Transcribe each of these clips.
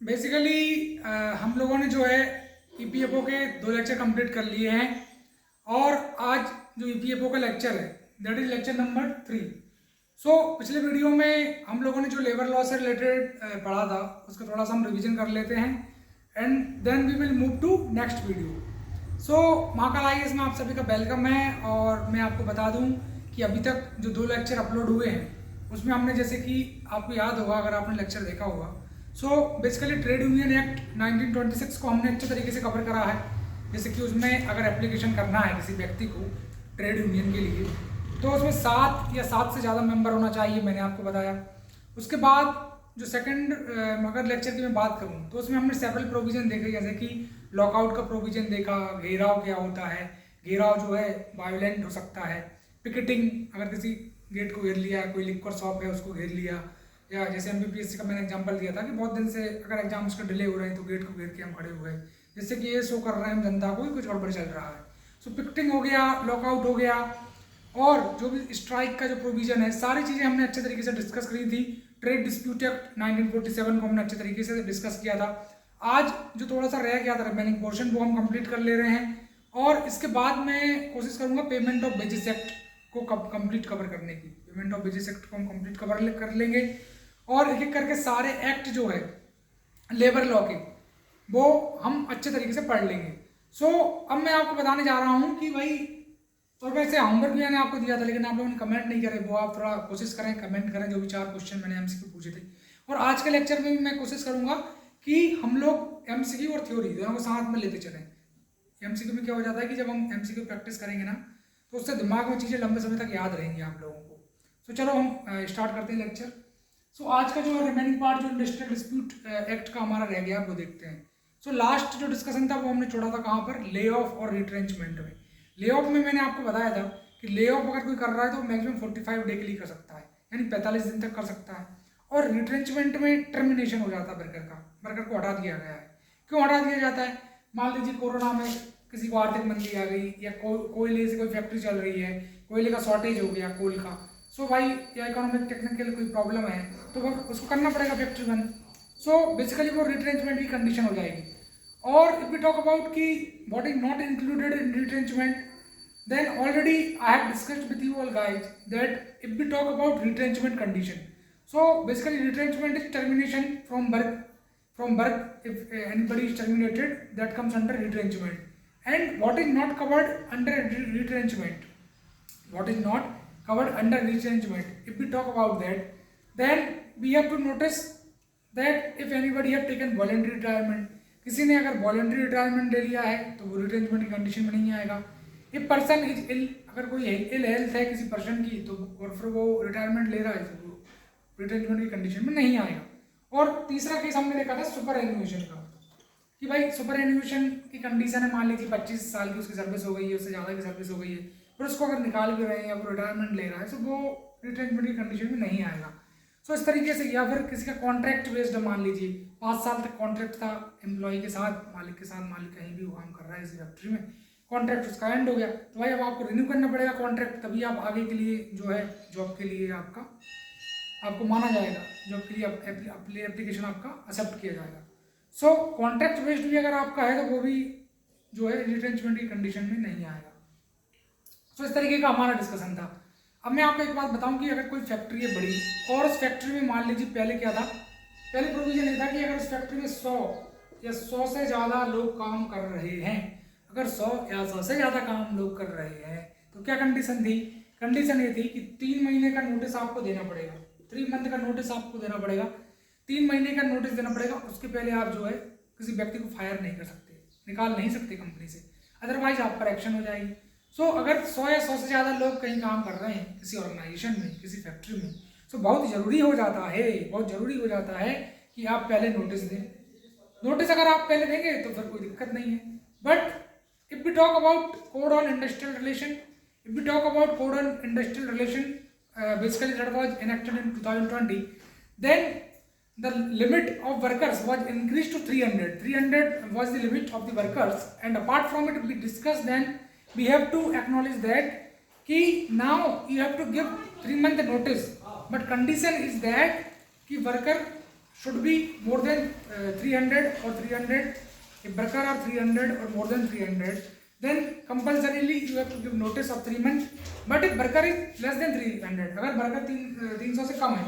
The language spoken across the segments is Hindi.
बेसिकली हम लोगों ने जो है ईपीएफओ के 2 लेक्चर कंप्लीट कर लिए हैं और आज जो ईपीएफओ का लेक्चर है दैट इज लेक्चर नंबर 3। पिछले वीडियो में हम लोगों ने जो लेबर लॉ से रिलेटेड पढ़ा था उसका थोड़ा सा हम रिवीजन कर लेते हैं and then we will move to next video. Mahakal IAS में आप सभी का वेलकम है और मैं आपको बता दूं कि अभी तक जो 2 लेक्चर अपलोड हुए हैं उसमें हमने जैसे कि आपको याद होगा अगर आपने लेक्चर देखा होगा बेसिकली ट्रेड यूनियन एक्ट 1926 को हमने अच्छे तरीके से कवर करा है। जैसे कि उसमें अगर एप्लीकेशन करना है किसी व्यक्ति को ट्रेड यूनियन के लिए तो उसमें 7 या 7 से ज़्यादा मेंबर होना चाहिए, मैंने आपको बताया। उसके बाद जो सेकंड अगर लेक्चर की मैं बात करूं तो उसमें हमने सेवरल प्रोविजन देखे, जैसे कि लॉकआउट का प्रोविजन देखा, घेराव क्या होता है, घेराव जो है वायोलेंट हो सकता है, पिकेटिंग अगर किसी गेट को घेर लिया, कोई लिक्वर शॉप है उसको घेर लिया, या जैसे एमबीपीएससी का मैंने एग्जांपल दिया था कि बहुत दिन से अगर एग्जाम्स का डिले हो रहे हैं तो गेट को घेर के हम खड़े हुए हैं, जिससे कि ये शो कर रहे हैं हम जनता को कुछ गड़बड़ चल रहा है। पिकेटिंग हो गया, लॉकआउट हो गया, और जो भी स्ट्राइक का जो प्रोविजन है, सारी चीज़ें हमने अच्छे तरीके से डिस्कस करी थी। ट्रेड डिस्प्यूट एक्ट 1947 को हमने अच्छे तरीके से डिस्कस किया था। आज जो थोड़ा सा रह गया था रिमेनिंग पोर्शन वो हम कंप्लीट कर ले रहे हैं और इसके बाद मैं कोशिश करूंगा पेमेंट ऑफ वेजेस एक्ट को कंप्लीट कवर करने की। पेमेंट ऑफ वेजेस एक्ट को हम कंप्लीट कवर कर लेंगे और एक एक करके सारे एक्ट जो है लेबर लॉ के वो हम अच्छे तरीके से पढ़ लेंगे। अब मैं आपको बताने जा रहा हूँ कि भाई, और वैसे होमवर्क भी मैंने आपको दिया था लेकिन आप लोगों ने कमेंट नहीं करे, वो आप थोड़ा कोशिश करें कमेंट करें जो भी 4 क्वेश्चन मैंने एमसीक्यू पूछे थे। और आज के लेक्चर में भी मैं कोशिश करूंगा कि हम लोग एमसीक्यू और थ्योरी दोनों को साथ में लेते चलें। एमसीक्यू में क्या हो जाता है कि जब हम एमसीक्यू प्रैक्टिस करेंगे ना तो उससे दिमाग में चीज़ें लंबे समय तक याद रहेंगी आप लोगों को। चलो हम स्टार्ट करते हैं लेक्चर। आज का जो रिमेनिंग पार्ट जो इंडस्ट्रियल डिस्प्यूट एक्ट का हमारा रह गया वो देखते हैं। लास्ट जो डिस्कशन था वो हमने छोड़ा था कहाँ पर, ले ऑफ और रिट्रेंचमेंट में। ले ऑफ में मैंने आपको बताया था कि ले ऑफ अगर कोई कर रहा है तो मैक्सिमम 45 डे के लिए कर सकता है, यानी 45 दिन तक कर सकता है। और रिट्रेंचमेंट में टर्मिनेशन हो जाता है वर्कर का, वर्कर को हटा दिया गया है। क्यों हटा दिया जाता है? मान लीजिए कोरोना में किसी को आर्थिक मंदी आ गई या कोयले से कोई फैक्ट्री चल रही है, कोयले का शॉर्टेज हो गया, कोल का, भाई या इकोनॉमिक टेक्निकल कोई प्रॉब्लम है तो वो उसको करना पड़ेगा फैक्ट्री बंद। बेसिकली वो रिट्रेंचमेंट की कंडीशन हो जाएगी। और इफ वी टॉक अबाउट कि what is not included in retrenchment, then already I have discussed with you all guys that if we talk about retrenchment condition, basically retrenchment is termination from work if anybody is terminated, that comes under retrenchment. And what is not covered under retrenchment, if we talk about that, then we have to notice that if anybody have taken voluntary retirement, किसी ने अगर वॉलंटरी रिटायरमेंट ले लिया है तो वो रिट्रेंचमेंट की कंडीशन में नहीं आएगा। इफ पर्सन इज इल, अगर कोई इल हेल्थ है किसी पर्सन की तो और फिर वो रिटायरमेंट ले रहा है तो वो रिट्रेंचमेंट की कंडीशन में नहीं आएगा। और तीसरा केस हमने देखा था सुपर एन्यूएशन का, कि भाई सुपर एन्यूएशन की कंडीशन है, मान लीजिए 25 साल की उसकी सर्विस हो गई है, उससे ज़्यादा की सर्विस हो गई है, फिर उसको अगर निकाल भी रहे हैं या वो रिटायरमेंट ले रहा है तो वो रिट्रेंचमेंट की कंडीशन में नहीं आएगा। इस तरीके से, या फिर किसी का कॉन्ट्रैक्ट बेस्ड, मान लीजिए 5 साल तक कॉन्ट्रैक्ट था एम्प्लॉय के साथ, मालिक कहीं भी वो काम कर रहा है इसी फैक्ट्री में, कॉन्ट्रैक्ट उसका एंड हो गया तो भाई अब आपको रिन्यू करना पड़ेगा कॉन्ट्रैक्ट, तभी आप आगे के लिए जो है जॉब के लिए आपको माना जाएगा, जॉब के लिए एप्लीकेशन आपका एक्सेप्ट किया जाएगा। कॉन्ट्रैक्ट बेस्ड भी अगर आपका है तो वो भी जो है रिट्रेंचमेंट की कंडीशन में नहीं आएगा। इस तरीके का हमारा डिस्कशन था। अब मैं आपको एक बात बताऊं कि अगर कोई फैक्ट्री है बड़ी और उस फैक्ट्री में मान लीजिए पहले क्या था, पहले प्रोविजन ये था कि अगर उस फैक्ट्री में 100 या 100 से ज़्यादा लोग काम कर रहे हैं, अगर 100 या 100 से ज़्यादा काम लोग कर रहे हैं तो क्या कंडीशन थी? कंडीशन ये थी कि 3 महीने का नोटिस आपको देना पड़ेगा, 3 मंथ का नोटिस आपको देना पड़ेगा, 3 महीने का नोटिस देना पड़ेगा। उसके पहले आप जो है किसी व्यक्ति को फायर नहीं कर सकते, निकाल नहीं सकते कंपनी से, अदरवाइज आप पर एक्शन हो जाएगी। अगर 100 या 100 से ज़्यादा लोग कहीं काम कर रहे हैं किसी ऑर्गेनाइजेशन में, किसी फैक्ट्री में, बहुत ज़रूरी हो जाता है कि आप पहले नोटिस दें। नोटिस अगर आप पहले देंगे तो फिर कोई दिक्कत नहीं है। But if we talk about code on industrial relation, basically that was enacted in 2020, then the limit of workers was increased to 300. 300 was the limit of the workers, and apart from it we discussed, then we have to acknowledge that कि now you have to give 3 month notice, but condition is that कि worker should be more than 300 or 300. If worker are 300 or more than 300, then compulsorily you have to give notice of 3 months. But if worker is less than 300, अगर वर्कर 300 से कम है,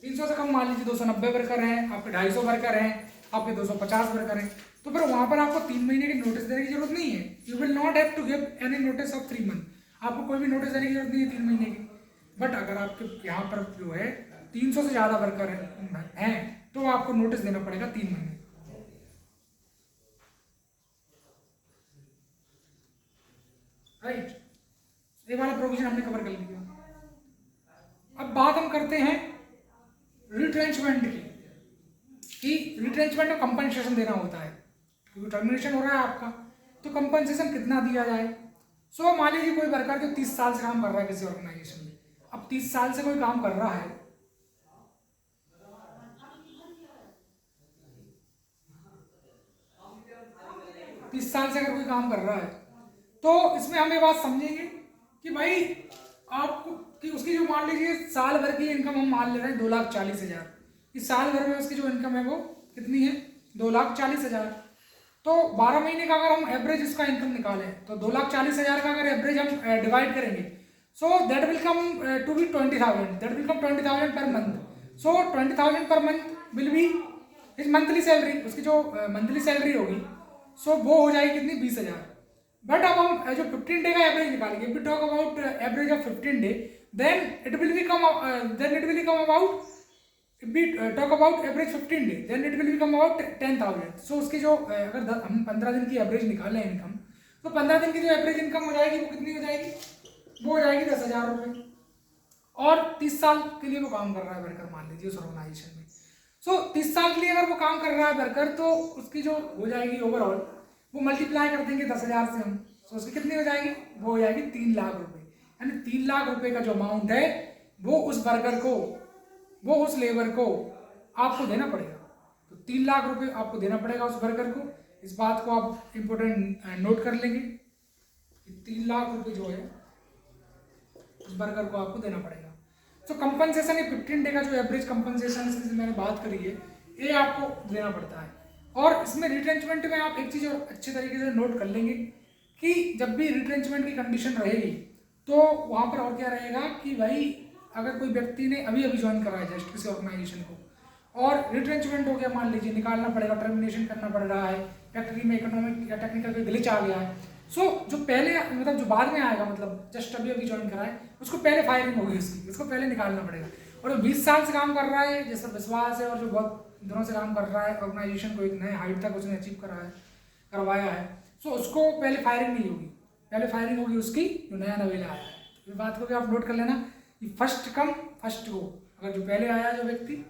300 से कम मान लीजिए 290 वर्कर हैं, आपके 250 वर्कर हैं, आपके 250 वर्कर हैं, तो फिर वहां पर आपको 3 महीने की नोटिस देने की जरूरत नहीं है. You will not have to give any notice of 3 month. आपको कोई भी नोटिस देने की जरूरत नहीं है 3 महीने की. बट अगर आपके यहाँ पर जो है 300 से ज्यादा वर्कर हैं तो आपको नोटिस देना पड़ेगा 3 महीने. राइट, ये वाला प्रोविजन हमने कवर कर लिया. अब बात हम करते हैं रिट्रेंचमेंट की, कि रिट्रेंचमेंट में कंपनसेशन देना होता है क्योंकि टर्मिनेशन हो रहा है आपका, तो कंपनसेशन कितना दिया जाए. सो मान लीजिए कोई वर्कर जो 30 साल से काम कर रहा है किसी ऑर्गेनाइजेशन में. अब 30 साल से कोई काम कर रहा है, तो इसमें हम ये बात समझेंगे कि भाई आपको कि उसकी जो मान लीजिए साल भर की इनकम हम मान ले रहे हैं 2,40,000. इस साल भर में उसकी जो इनकम है वो कितनी है 2,40,000. तो 12 महीने का अगर हम एवरेज इसका इनकम निकालें तो 2,40,000 का अगर एवरेज हम डिवाइड करेंगे, so that will come to be 20,000. That will come 20,000 per month. So 20,000 per month will be is monthly salary. उसकी जो मंथली सैलरी होगी सो वो हो जाएगी कितनी 20,000. बट अब हम जो 15 डे का एवरेज निकालेंगे, if we talk about average of 15 day, then it will become about, if we talk about average 15 day, then it will become about 10,000. So उसकी जो अगर हम 15 दिन की एवरेज निकालें इनकम, तो 15 दिन की जो एवरेज इनकम हो जाएगी वो कितनी हो जाएगी, वो हो जाएगी 10,000 रुपये. और 30 साल के लिए वो काम कर रहा है वर्कर मान लीजिए उस ऑर्गेनाइजेशन में. सो 30 साल के लिए अगर वो काम कर रहा है वर्कर, तो उसकी जो हो जाएगी ओवरऑल वो मल्टीप्लाई कर देंगे 10,000 से हम, तो उसकी कितनी हो जाएगी, वो हो जाएगी 3 लाख रुपए. यानी 3 लाख रुपए का जो अमाउंट है वो उस वर्कर को, वो उस लेबर को आपको देना पड़ेगा. तो 3 लाख रुपए आपको देना पड़ेगा उस वर्कर को. इस बात को आप इम्पोर्टेंट नोट कर लेंगे कि 3 लाख रुपए जो है उस वर्कर को आपको देना पड़ेगा. तो कंपनसेशन 15 डे का जो एवरेज कंपनसेशन जिसकी मैंने बात करी है ये आपको देना पड़ता है. और इसमें रिट्रेंचमेंट में आप एक चीज़ और अच्छे तरीके से नोट कर लेंगे कि जब भी रिट्रेंचमेंट की कंडीशन रहेगी तो वहाँ पर और क्या रहेगा कि भाई अगर कोई व्यक्ति ने अभी अभी ज्वाइन करा है जस्ट किसी ऑर्गेनाइजेशन को और रिट्रेंचमेंट हो गया, मान लीजिए निकालना पड़ेगा, टर्मिनेशन करना पड़ रहा है, फैक्ट्री में इकोनॉमिक या टेक्निकल कोई ग्लिच आ गया है, सो जो पहले मतलब जो बाद में आएगा, मतलब जस्ट अभी अभी ज्वाइन करा है, उसको पहले फायरिंग होगी उसकी, उसको पहले निकालना पड़ेगा. और जो 20 साल से काम कर रहा है जैसा विश्वास है और जो बहुत दिनों से काम कर रहा है ऑर्गेनाइजेशन को एक नए हाइट तक उसने अचीव करवाया है, सो उसको पहले फायरिंग नहीं होगी, पहले फायरिंग होगी उसकी जो नया नवेला आया है. तो इस बात को भी आप नोट कर लेना कि फर्स्ट कम फर्स्ट गो. अगर जो पहले आया जो व्यक्ति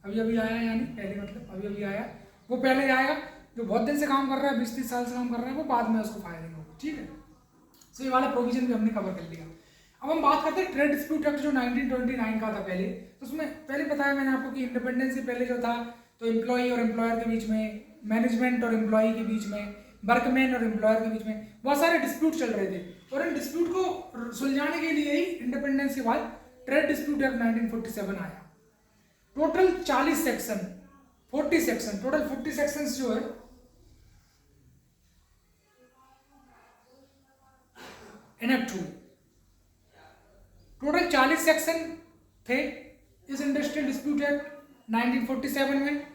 अभी अभी आया, यानी पहले मतलब अभी अभी आया, वो पहले आएगा. जो बहुत दिन से काम कर रहा है 20-30 साल से काम कर रहा है वो बाद में उसको फायरिंग होगी. ठीक है, सो ये वाला प्रोविजन भी हमने कवर कर लिया. अब हम बात करते हैं ट्रेड डिस्प्यूट एक्ट जो 1929 का था पहले. तो उसमें पहले बताया मैंने आपको कि इंडिपेंडेंस से पहले जो था तो एम्प्लॉई और एम्प्लॉयर के बीच में, मैनेजमेंट और एम्प्लॉई के बीच में, वर्कमैन और एम्प्लॉयर के बीच में बहुत सारे डिस्प्यूट चल रहे थे. और इन डिस्प्यूट को सुलझाने के लिए ही इंडिपेंडेंस के बाद ट्रेड डिस्प्यूट एक्ट 1947 आया. Total 40 section, 40 section, total 40 sections जो है इनेक्ट हुए. टोटल 40 सेक्शन थे इस इंडस्ट्रियल डिस्प्यूट एक्ट 1947 में.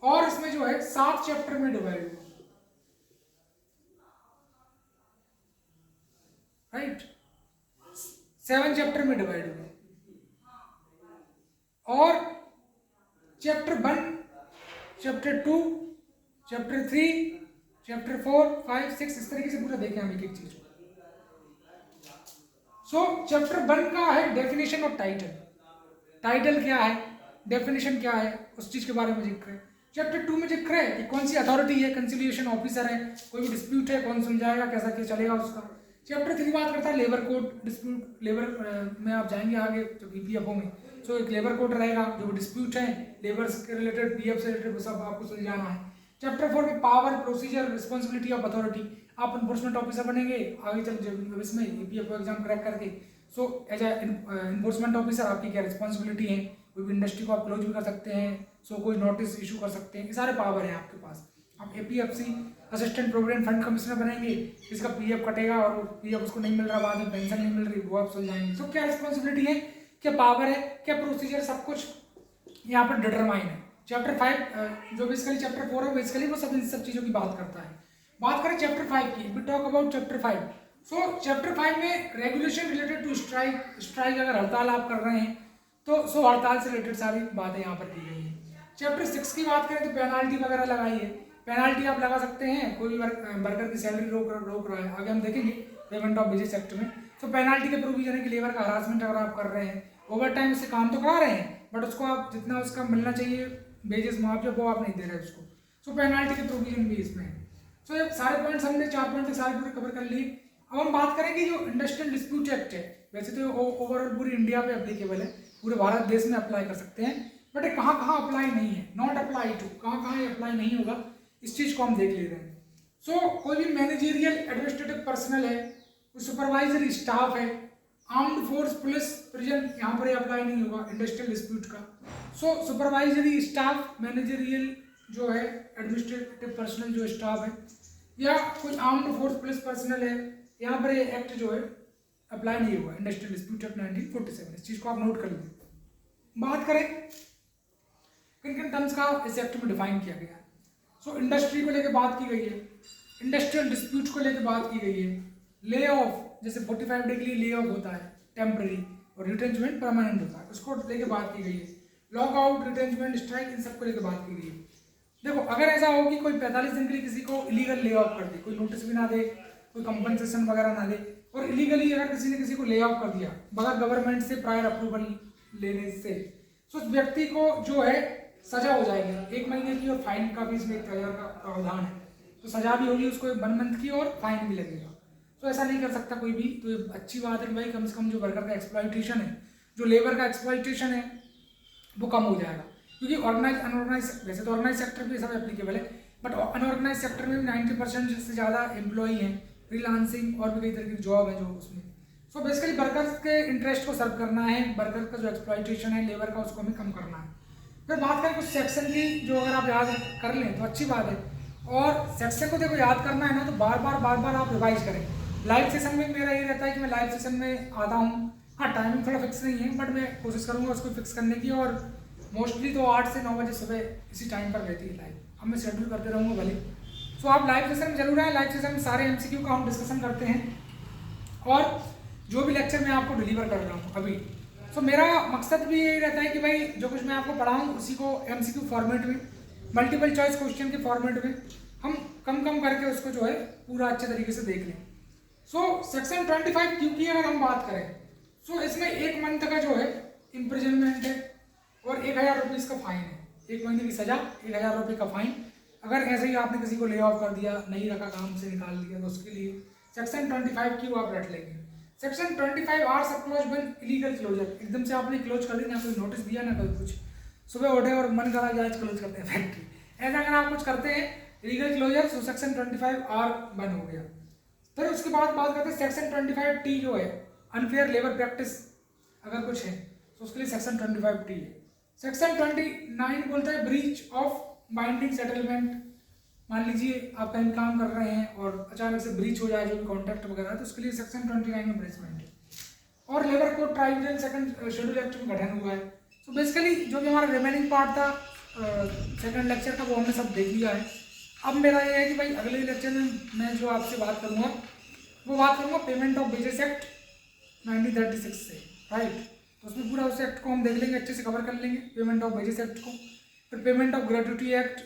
और इसमें जो है 7 चैप्टर में डिवाइड हुआ. राइट, 7 चैप्टर में डिवाइड हुआ. और चैप्टर 1, चैप्टर 2, चैप्टर 3, चैप्टर 4, 5, 6 इस तरीके से पूरा देखें हम एक एक चीज. सो चैप्टर 1 का है डेफिनेशन ऑफ टाइटल. टाइटल क्या है, डेफिनेशन क्या है, उस चीज के बारे में जिक्र है. चैप्टर 2 में जिक्र है कि कौन सी अथॉरिटी है, कंसिलिएशन ऑफिसर है, कोई भी डिस्प्यूट है कौन सुलझाएगा, कैसा क्या चलेगा उसका. चैप्टर 3 बात करता है लेबर कोड डिस्प्यूट. लेबर में आप जाएंगे आगे जो ईपीएफओ में, सो एक लेबर कोड रहेगा, जो डिस्प्यूट है लेबर के रिलेटेड, पीएफ से रिलेटेड, वो सब आपको सुलझाना है. चैप्टर 4 में power, procedure, responsibility of authority. आप इन्फोर्समेंट ऑफिसर बनेंगे आगे चल इसमें ईपीएफओ एग्जाम क्रैक करके. So as a enforcement officer आपकी क्या रिस्पॉन्सिबिलिटी है, कोई भी इंडस्ट्री को आप क्लोज भी कर सकते हैं, सो कोई नोटिस इशू कर सकते हैं, ये सारे पावर हैं आपके पास। आप APFC assistant provident fund commissioner बनेंगे, इसका PF कटेगा और PF उसको नहीं मिल रहा, बाद में पेंशन नहीं मिल रही, वो आप सुल जाएंगे। सो क्या रिस्पॉन्सिबिलिटी है, क्या पावर है, क्या प्रोसीजर, सब कुछ यहाँ पर डिटरमाइन है। चैप्टर 5 जो बेसिकली चैप्टर 4 है, बेसिकली वो सब चीज़ों की बात करता है। बात करें चैप्टर 5 की, we talk about chapter 5। So chapter 5 में रेगुलेशन रिलेटेड टू स्ट्राइक अगर हड़ताल आप कर रहे हैं तो सो हड़ताल से रिलेटेड सारी बातें यहाँ पर की गई हैं। चैप्टर 6 की बात करें तो पेनाल्टी वगैरह लगाई है, पेनाल्टी आप लगा सकते हैं, कोई भी वर्कर की सैलरी रोक रहा है, आगे हम देखेंगे पेमेंट ऑफ वेजेस एक्ट में। सो पेनाल्टी के प्रोविजन है कि लेबर का हरासमेंट अगर आप कर रहे हैं, ओवर टाइम से काम तो करा रहे हैं बट उसको आप जितना उसका मिलना चाहिए वेजेस मुआवजा वो आप नहीं दे रहे उसको, सो पेनाल्टी के प्रोविजन भी इसमें है। सो ये सारे पॉइंट्स हमने 4 पॉइंट तक सारे पूरे कवर कर लिए। अब हम बात करें कि जो इंडस्ट्रियल डिस्प्यूट एक्ट है, वैसे तो ओवरऑल पूरी इंडिया पे एप्लीकेबल है, पूरे भारत देश में अप्लाई कर सकते हैं, बट ये कहाँ कहाँ अप्लाई नहीं है, नॉट अप्लाई टू, कहाँ कहाँ ये अप्लाई नहीं होगा, इस चीज़ को हम देख ले रहे हैं। सो कोई भी मैनेजरियल एडमिनिस्ट्रेटिव पर्सनल है, सुपरवाइजरी स्टाफ है, आर्म्ड फोर्स पुलिस प्रिजन, यहाँ पर अप्लाई नहीं होगा इंडस्ट्रियल डिस्प्यूट का। सो सुपरवाइजरी स्टाफ, मैनेजरियल जो है एडमिनिस्ट्रेटिव पर्सनल जो स्टाफ है, या कोई आर्म्ड फोर्स पुलिस पर्सनल है, यहाँ पर ये एक्ट जो है अप्लाई नहीं होगा, इंडस्ट्रियल डिस्प्यूट एक्ट 1947। इस चीज़ को आप नोट कर लीजिए। बात करें किन किन टर्म्स का इस एक्ट में डिफाइन किया गया है। सो इंडस्ट्री को लेकर बात की गई है, इंडस्ट्रियल डिस्प्यूट को लेकर बात की गई है, ले ऑफ जैसे 45 डे के लिए ले ऑफ होता है टेम्पररी, और रिटेंचमेंट परमानेंट होता है, उसको लेकर बात की गई है, लॉकआउट, रिटेंचमेंट, स्ट्राइक, इन सबको लेकर बात की गई है। देखो अगर ऐसा हो कि कोई 45 दिन के लिए किसी को इलीगल ले ऑफ कर दे, कोई नोटिस भी ना दे, कोई कंपनसेशन वगैरह ना दे, और इलीगली अगर किसी ने किसी को ले ऑफ कर दिया बगैर गवर्नमेंट से प्रायर अप्रूवल लेने से, तो उस व्यक्ति को जो है सजा हो जाएगी 1 महीने की, और फाइन का भी इसमें 1000 का प्रावधान है, तो सजा भी होगी उसको 1 मंथ की, और फाइन भी लगेगा। तो ऐसा नहीं कर सकता कोई भी, तो ये अच्छी बात है कि भाई कम से कम जो वर्कर का एक्सप्लॉइटेशन है, जो लेबर का एक्सप्लॉइटेशन है वो कम हो जाएगा, क्योंकि ऑर्गेनाइज अनऑर्गेनाइज, वैसे तो ऑर्गेनाइज सेक्टर भी सब एप्लीकेबल है, बट अनऑर्गेनाइज सेक्टर में भी 90% से ज़्यादा एम्प्लॉई हैं, फ्रीलांसिंग और भी कई तरह की जॉब है जो उसमें। सो बेसिकली वर्कर्स के इंटरेस्ट को सर्व करना है, वर्कर का जो एक्सप्लॉइटेशन है लेबर का उसको हमें कम करना है। फिर बात करें कुछ सेक्शन की, जो अगर आप याद कर लें तो अच्छी बात है, और सेक्शन को देखो याद करना है ना तो बार बार आप रिवाइज करें। लाइव सेशन में मेरा ये रहता है कि मैं लाइव सेशन में आता हूँ, हाँ टाइमिंग थोड़ा फिक्स नहीं है बट मैं कोशिश करूँगा उसको फिक्स करने की, और मोस्टली तो 8 से 9 बजे सुबह इसी टाइम पर रहती है लाइव, अब मैं शेड्यूल करते रहूँगा भले। सो आप लाइव सेशन में जरूर आए, लाइव सेशन में सारे MCQ का हम डिस्कशन करते हैं, और जो भी लेक्चर मैं आपको डिलीवर कर रहा हूँ अभी, सो मेरा मकसद भी यही रहता है कि भाई जो कुछ मैं आपको पढ़ाऊँ उसी को MCQ फॉर्मेट में, मल्टीपल चॉइस क्वेश्चन के फॉर्मेट में हम कम करके उसको जो है पूरा अच्छे तरीके से देख लें। सो सेक्शन 25Q की अगर हम बात करें, सो इसमें 1 मंथ का जो है इम्प्रिजनमेंट है, और 1000 रुपीज़ का फाइन है, 1 महीने की सजा, 1000 रुपये का फाइन। अगर ऐसे ही आपने किसी को ले ऑफ कर दिया, नहीं रखा, काम से निकाल दिया, तो उसके लिए सेक्शन 25Q आप रट लेंगे। सेक्शन 25 आर सब क्लोज बन इलीगल क्लोजर, एकदम से आपने क्लोज कर दी, ना कोई नोटिस दिया ना कोई कुछ, सुबह उठे और मन करा कि आज क्लोज करते हैं फैक्ट्री, ऐसा अगर आप कुछ करते हैं इलीगल क्लोजर, तो सेक्शन 25 आर बन हो गया। फिर उसके बाद बात करते हैं सेक्शन 25T जो है अनफेयर लेबर प्रैक्टिस अगर कुछ है तो उसके लिए सेक्शन 25T है। सेक्शन 29 बोलता है ब्रीच ऑफ बाइंडिंग सेटलमेंट, मान लीजिए आप कहीं काम कर रहे हैं और अचानक से ब्रीच हो जाए जो भी कॉन्ट्रैक्ट वगैरह है, तो उसके लिए सेक्शन 29 में ब्रेसमेंट है। और labour code tribunal second schedule act में गठन हुआ है। तो बेसिकली जो भी हमारा रिमेनिंग पार्ट था सेकंड लेक्चर का वो हमने सब देख लिया है। अब मेरा ये है कि भाई अगले लेक्चर में मैं जो आपसे बात करूँगा वो बात करूँगा पेमेंट ऑफ वेजेस एक्ट 1936 से, राइट। तो उसमें पूरा उस एक्ट को हम देख लेंगे, अच्छे से कवर कर लेंगे पेमेंट ऑफ वेजेस एक्ट को। फिर payment of gratuity act,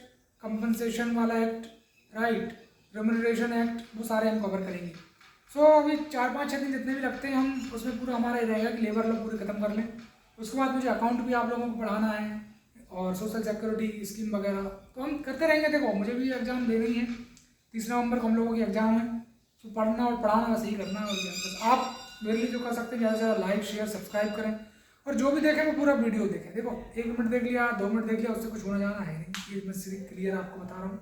compensation वाला एक्ट, राइट, रेम्यूनरेशन एक्ट, वो सारे हम कवर करेंगे। सो अभी 4-5-6 दिन जितने भी लगते हैं हम उसमें पूरा हमारा ये रहेगा कि लेबर लोग पूरे खत्म कर लें। उसके बाद मुझे अकाउंट भी आप लोगों को पढ़ाना है और सोशल सिक्योरिटी स्कीम वगैरह तो हम करते रहेंगे। देखो मुझे भी एग्जाम देनी है, 30 नवंबर को हम लोगों की एग्जाम है। तो पढ़ना और पढ़ाना वैसे ही करना है। और क्या बस आप मेरे लिए जो कर सकते हैं ज़्यादा से ज़्यादा लाइक शेयर सब्सक्राइब करें और जो भी देखें वो पूरा वीडियो देखें। देखो 1 मिनट देख लिया, 2 मिनट देख लिया, उससे कुछ होना जाना है नहीं। ये मैं सिर्फ क्लियर आपको बता रहा हूँ,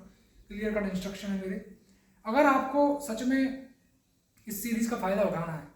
क्लियर कट इंस्ट्रक्शन है मेरे। अगर आपको सच में इस सीरीज़ का फ़ायदा उठाना है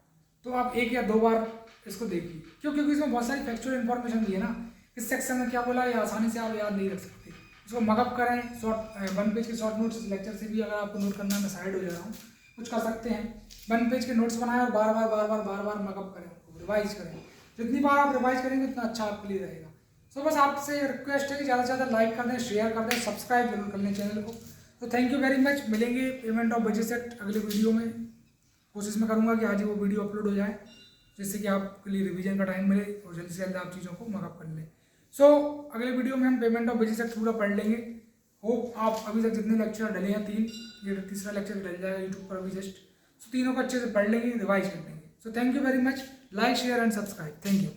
तो आप 1 या 2 बार इसको देखिए, क्योंकि इसमें बहुत सारी फैक्चुअल इन्फॉर्मेशन भी है ना। इस सेक्शन में क्या बोला ये आसानी से आप याद नहीं रख सकते। इसको मगअप करें, शॉर्ट 1 पेज के शॉर्ट नोट्स लेक्चर से भी अगर आपको नोट करना है, मैं साइड हो जा रहा हूँ, कुछ कर सकते हैं। 1 पेज के नोट्स बनाएं और बार बार मगअप करें, रिवाइज करें। जितनी बार आप रिवाइज करेंगे उतना अच्छा आपके लिए रहेगा। सो बस आपसे रिक्वेस्ट है कि ज़्यादा से ज़्यादा लाइक कर दें, शेयर कर दें, सब्सक्राइब जरूर कर लें चैनल को। तो थैंक यू वेरी मच। मिलेंगे पेमेंट ऑफ बजट सेट अगले वीडियो में। कोशिश मैं करूँगा कि आज ही वो वीडियो अपलोड हो जाए, जिससे कि आपके लिए रिवीजन का टाइम मिले और जल्दी से जल्द आप चीज़ों को मगअप कर लें। सो अगले वीडियो में हम पेमेंट ऑफ बजट सेट पूरा पढ़ लेंगे। होप आप अभी तक जितने लेक्चर डले हैं 3, ये तीसरा लेक्चर डल जाएगा यूट्यूब पर अभी जस्ट। सो तीनों को अच्छे से पढ़ लेंगे, रिवाइज कर लेंगे। So thank you very much. Like share and subscribe. Thank you.